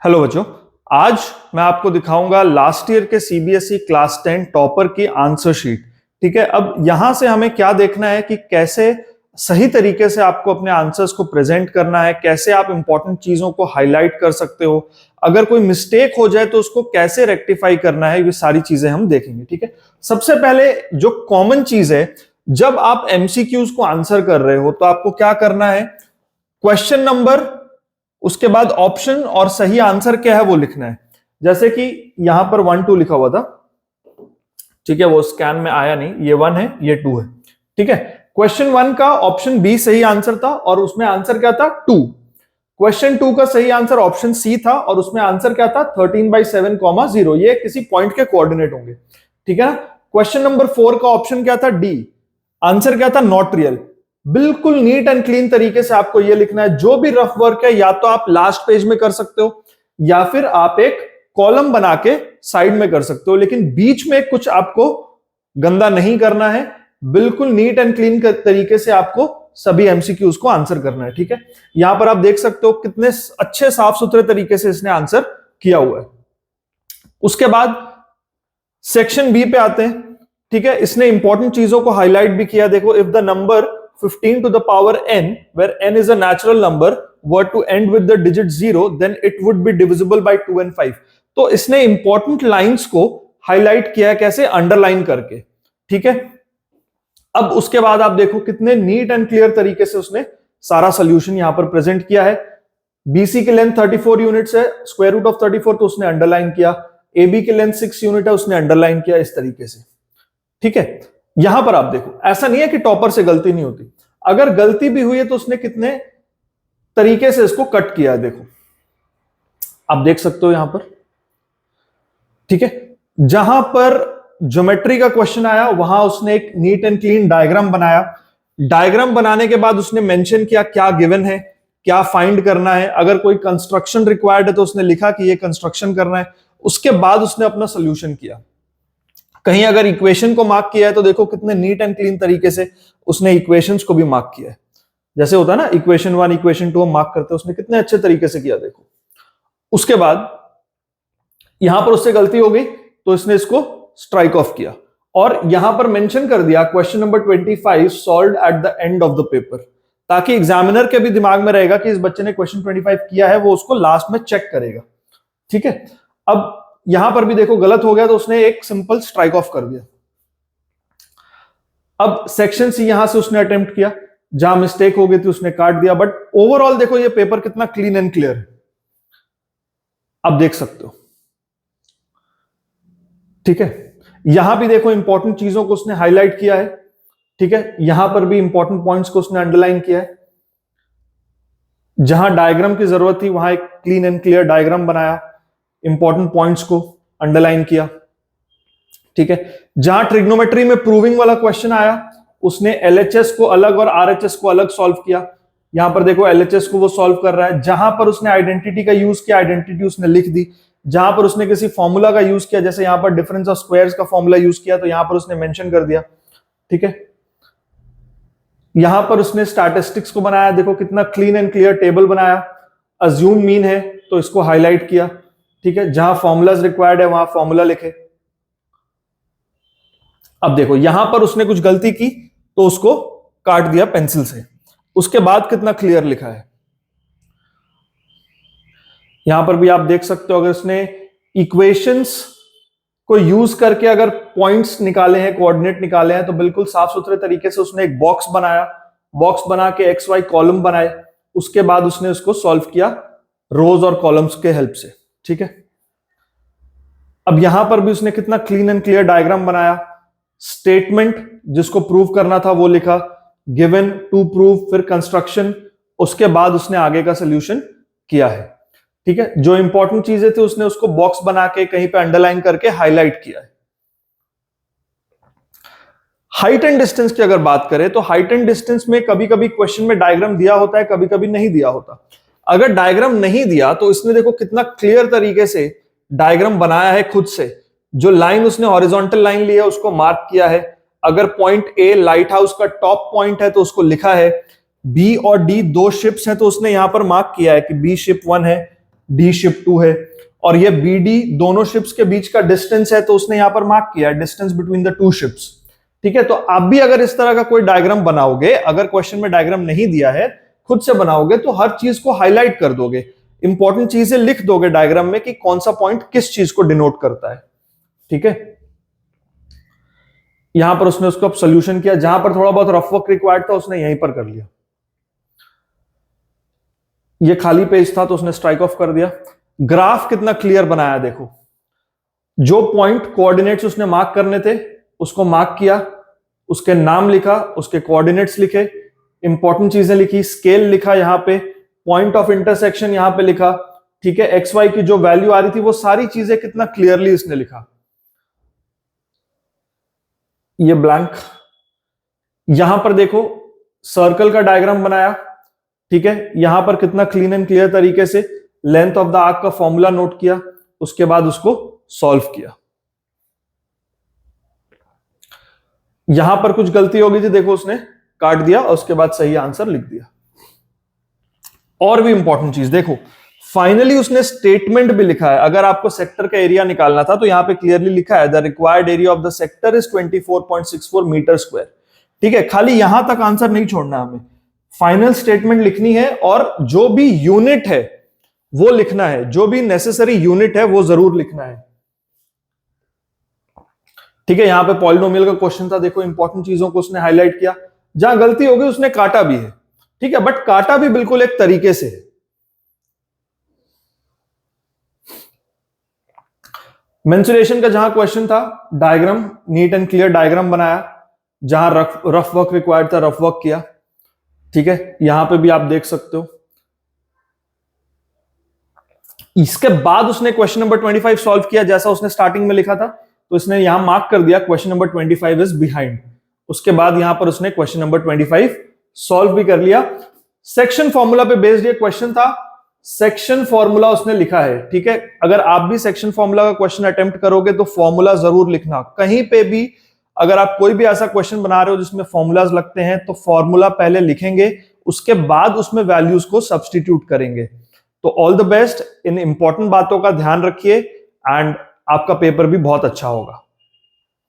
Hello बच्चों, आज मैं आपको दिखाऊंगा लास्ट ईयर के सीबीएसई क्लास 10 टॉपर की आंसर शीट। ठीक है, अब यहां से हमें क्या देखना है कि कैसे सही तरीके से आपको अपने आंसर्स को प्रेजेंट करना है, कैसे आप इंपॉर्टेंट चीजों को हाईलाइट कर सकते हो, अगर कोई मिस्टेक हो जाए तो उसको कैसे रेक्टिफाई करना है, ये सारी चीजें हम देखेंगे। ठीक है, सबसे पहले जो कॉमन चीज है, जब आप एमसीक्यूज को आंसर कर रहे हो तो आपको क्या करना है, क्वेश्चन नंबर, उसके बाद ऑप्शन और सही आंसर क्या है वो लिखना है। जैसे कि यहां पर 1 2 लिखा हुआ था, ठीक है, वो स्कैन में आया नहीं, ये 1 है ये 2 है। ठीक है, क्वेश्चन 1 का ऑप्शन बी सही आंसर था और उसमें आंसर क्या था 2। क्वेश्चन 2 का सही आंसर ऑप्शन सी था और उसमें आंसर क्या था 13/7, 0। ये किसी पॉइंट के कोऑर्डिनेट होंगे। ठीक है ना। क्वेश्चन नंबर 4 का ऑप्शन क्या था डी, आंसर क्या था नॉट रियल। बिल्कुल नीट एंड क्लीन तरीके से आपको यह लिखना है। जो भी रफ वर्क है या तो आप लास्ट पेज में कर सकते हो या फिर आप एक कॉलम बना के साइड में कर सकते हो, लेकिन बीच में कुछ आपको गंदा नहीं करना है। बिल्कुल नीट एंड क्लीन तरीके से आपको सभी एमसीक्यूज को आंसर करना है। ठीक है, यहां पर आप देख सकते हो कितने अच्छे साफ सुथरे तरीके से इसने आंसर किया हुआ है। उसके बाद सेक्शन बी पे आते हैं। ठीक है, इसने इंपॉर्टेंट चीजों को हाईलाइट भी किया। देखो, if the number 15 to the power n, where n is a natural number, were to end with the digit 0, then it would be divisible by 2 and 5। तो इसने इंपॉर्टेंट लाइंस को हाईलाइट किया है, कैसे, अंडरलाइन करके। ठीक है, अब उसके बाद आप देखो कितने नीट एंड क्लियर तरीके से उसने सारा सोल्यूशन यहां पर प्रेजेंट किया है। बीसी की लेंथ 34 यूनिट्स है, स्क्वायर रूट ऑफ 34 तो उसने अंडरलाइन किया। एबी की लेंथ 6 यूनिट है, उसने अंडरलाइन किया इस तरीके से। ठीक है, यहां पर आप देखो, ऐसा नहीं है कि टॉपर से गलती नहीं होती, अगर गलती भी हुई है तो उसने कितने तरीके से इसको कट किया है, देखो आप देख सकते हो यहां पर। ठीक है, जहां पर ज्योमेट्री का क्वेश्चन आया वहां उसने एक नीट एंड क्लीन डायग्राम बनाया। डायग्राम बनाने के बाद उसने मेंशन किया क्या गिवन है, क्या फाइंड करना है। अगर कोई कंस्ट्रक्शन रिक्वायर्ड है तो उसने लिखा कि ये कंस्ट्रक्शन करना है। उसके बाद उसने अपना सोल्यूशन किया। कहीं अगर इक्वेशन को मार्क किया है तो देखो कितने नीट एंड क्लीन तरीके से उसने इक्वेशंस को भी मार्क किया है। जैसे होता है ना, इक्वेशन 1 इक्वेशन 2 हम मार्क करते हैं, उसने कितने अच्छे तरीके से किया, देखो। उसके बाद यहां पर उससे गलती हो गई तो इसने इसको स्ट्राइक ऑफ किया और यहां पर मेंशन कर दिया question number 25 solved at the end of the paper, ताकि एग्जामिनर के भी दिमाग में रहेगा कि इस बच्चे ने क्वेश्चन 25 किया है, वो उसको लास्ट में चेक करेगा। ठीक है, अब यहां पर भी देखो गलत हो गया तो उसने एक सिंपल स्ट्राइक ऑफ कर दिया। अब सेक्शन सी यहां से उसने अटेम्प्ट किया, जहां मिस्टेक हो गई थी उसने काट दिया, बट ओवरऑल देखो ये पेपर कितना क्लीन एंड क्लियर है, आप देख सकते हो। ठीक है, यहां भी देखो इंपॉर्टेंट चीजों को उसने हाईलाइट किया है। ठीक है, यहां पर भी इंपॉर्टेंट पॉइंट्स को उसने अंडरलाइन किया है। जहां डायग्राम की जरूरत थी वहां एक क्लीन एंड क्लियर डायग्राम बनाया, इंपॉर्टेंट पॉइंट्स को अंडरलाइन किया। ठीक है, जहां ट्रिग्नोमेट्री में प्रूविंग वाला क्वेश्चन आया उसने एलएचएस को अलग और आरएचएस को अलग सॉल्व किया। यहां पर देखो एलएचएस को वो सॉल्व कर रहा है। जहां पर उसने आइडेंटिटी का यूज किया, आइडेंटिटी उसने लिख दी। जहां पर उसने किसी फॉर्मूला का यूज किया, जैसे यहां पर डिफरेंस ऑफ स्क्वायर्स का फॉर्मूला यूज किया, तो यहां पर उसने मेंशन कर दिया। ठीक है, यहां पर उसने स्टैटिस्टिक्स को बनाया, देखो कितना क्लीन एंड क्लियर टेबल बनाया। अज्यूम मीन है तो इसको हाईलाइट किया। ठीक है, जहां फॉर्मूलाज रिक्वायर्ड है वहां फॉर्मूला लिखे। अब देखो यहां पर उसने कुछ गलती की तो उसको काट दिया पेंसिल से। उसके बाद कितना क्लियर लिखा है, यहां पर भी आप देख सकते हो। अगर उसने इक्वेशंस को यूज करके अगर पॉइंट्स निकाले हैं, कोऑर्डिनेट निकाले हैं, तो बिल्कुल साफ सुथरे तरीके से उसने एक बॉक्स बनाया, बॉक्स बना के एक्स वाई कॉलम बनाए। उसके बाद उसने उसको सॉल्व किया रोज और कॉलम्स के हेल्प से। ठीक है, अब यहां पर भी उसने कितना क्लीन एंड क्लियर डायग्राम बनाया। स्टेटमेंट जिसको प्रूव करना था वो लिखा, गिवन, टू प्रूव, फिर कंस्ट्रक्शन, उसके बाद उसने आगे का सोल्यूशन किया है। ठीक है, जो इंपॉर्टेंट चीजें थी उसने उसको बॉक्स बना के कहीं पे अंडरलाइन करके हाईलाइट किया है। हाइट एंड डिस्टेंस की अगर बात करें तो हाइट एंड डिस्टेंस में कभी कभी क्वेश्चन में डायग्राम दिया होता है, कभी कभी नहीं दिया होता। अगर डायग्राम नहीं दिया तो इसने देखो कितना क्लियर तरीके से डायग्राम बनाया है खुद से। जो लाइन उसने हॉरिजॉन्टल लाइन ली है उसको मार्क किया है। अगर पॉइंट ए लाइट हाउस का टॉप पॉइंट है तो उसको लिखा है। बी और डी दो शिप्स हैं तो उसने यहां पर मार्क किया है कि बी शिप 1 है, डी शिप 2 है, और ये बी डी दोनों शिप्स के बीच का डिस्टेंस है, तो उसने यहां पर मार्क किया distance between the two ships. ठीक है, तो आप भी अगर इस तरह का कोई डायग्राम बनाओगे, अगर क्वेश्चन में डायग्राम नहीं दिया है, खुद से बनाओगे, तो हर चीज को हाईलाइट कर दोगे, इंपॉर्टेंट चीजें लिख दोगे डायग्राम में कि कौन सा पॉइंट किस चीज को डिनोट करता है। ठीक है, यहां पर उसने उसको सोल्यूशन किया, जहां पर थोड़ा बहुत रफ वर्क रिक्वायर्ड था उसने यहीं पर कर लिया। ये खाली पेज था तो उसने स्ट्राइक ऑफ कर दिया। ग्राफ कितना क्लियर बनाया देखो, जो पॉइंट कोऑर्डिनेट्स उसने मार्क करने थे उसको मार्क किया, उसके नाम लिखा, उसके कोऑर्डिनेट्स लिखे, इंपॉर्टेंट चीजें लिखी, स्केल लिखा, यहां पे पॉइंट ऑफ इंटरसेक्शन यहां पे लिखा। ठीक है, एक्स वाई की जो वैल्यू आ रही थी वो सारी चीजें कितना क्लियरली इसने लिखा। ये ब्लैंक, यहां पर देखो सर्कल का डायग्राम बनाया। ठीक है, यहां पर कितना क्लीन एंड क्लियर तरीके से लेंथ ऑफ द आर्क का फॉर्मूला नोट किया, उसके बाद उसको सॉल्व किया। यहां पर कुछ गलती हो गई थी, देखो उसने काट दिया और उसके बाद सही आंसर लिख दिया। और भी इंपॉर्टेंट चीज देखो, फाइनली उसने स्टेटमेंट भी लिखा है। अगर आपको सेक्टर का एरिया निकालना था तो यहां पे क्लियरली लिखा है the required area of the sector is 24.64 metre square. ठीक है, खाली यहां तक आंसर नहीं छोड़ना, हमें फाइनल स्टेटमेंट लिखनी है और जो भी यूनिट है वो लिखना है, जो भी नेसेसरी यूनिट है वो जरूर लिखना है। ठीक है, यहां पे पॉलिनोमियल का क्वेश्चन था, देखो इंपॉर्टेंट चीजों को उसने हाईलाइट किया, जहां गलती हो गई उसने काटा भी है। ठीक है, बट काटा भी बिल्कुल एक तरीके से है। मेंसुरेशन का जहां क्वेश्चन था, diagram neat and clear diagram बनाया, जहां रफ वर्क रिक्वायर्ड था रफ वर्क किया। ठीक है, यहां पे भी आप देख सकते हो। इसके बाद उसने क्वेश्चन नंबर 25 सॉल्व किया, जैसा उसने स्टार्टिंग में लिखा था, तो इसने यहां मार्क कर दिया क्वेश्चन नंबर 25 इज बिहाइंड। उसके बाद यहां पर उसने क्वेश्चन नंबर 25 सॉल्व भी कर लिया। सेक्शन फॉर्मूला पे बेस्ड ये क्वेश्चन था, सेक्शन फॉर्मूला उसने लिखा है। ठीक है, अगर आप भी सेक्शन फॉर्मूला का क्वेश्चन अटेम्प्ट करोगे तो फॉर्मूला जरूर लिखना। कहीं पे भी अगर आप कोई भी ऐसा क्वेश्चन बना रहे हो जिसमें फॉर्मूलाज लगते हैं, तो फॉर्मूला पहले लिखेंगे, उसके बाद उसमें वैल्यूज को सब्स्टिट्यूट करेंगे। तो all the best, in important बातों का ध्यान रखिए एंड आपका पेपर भी बहुत अच्छा होगा।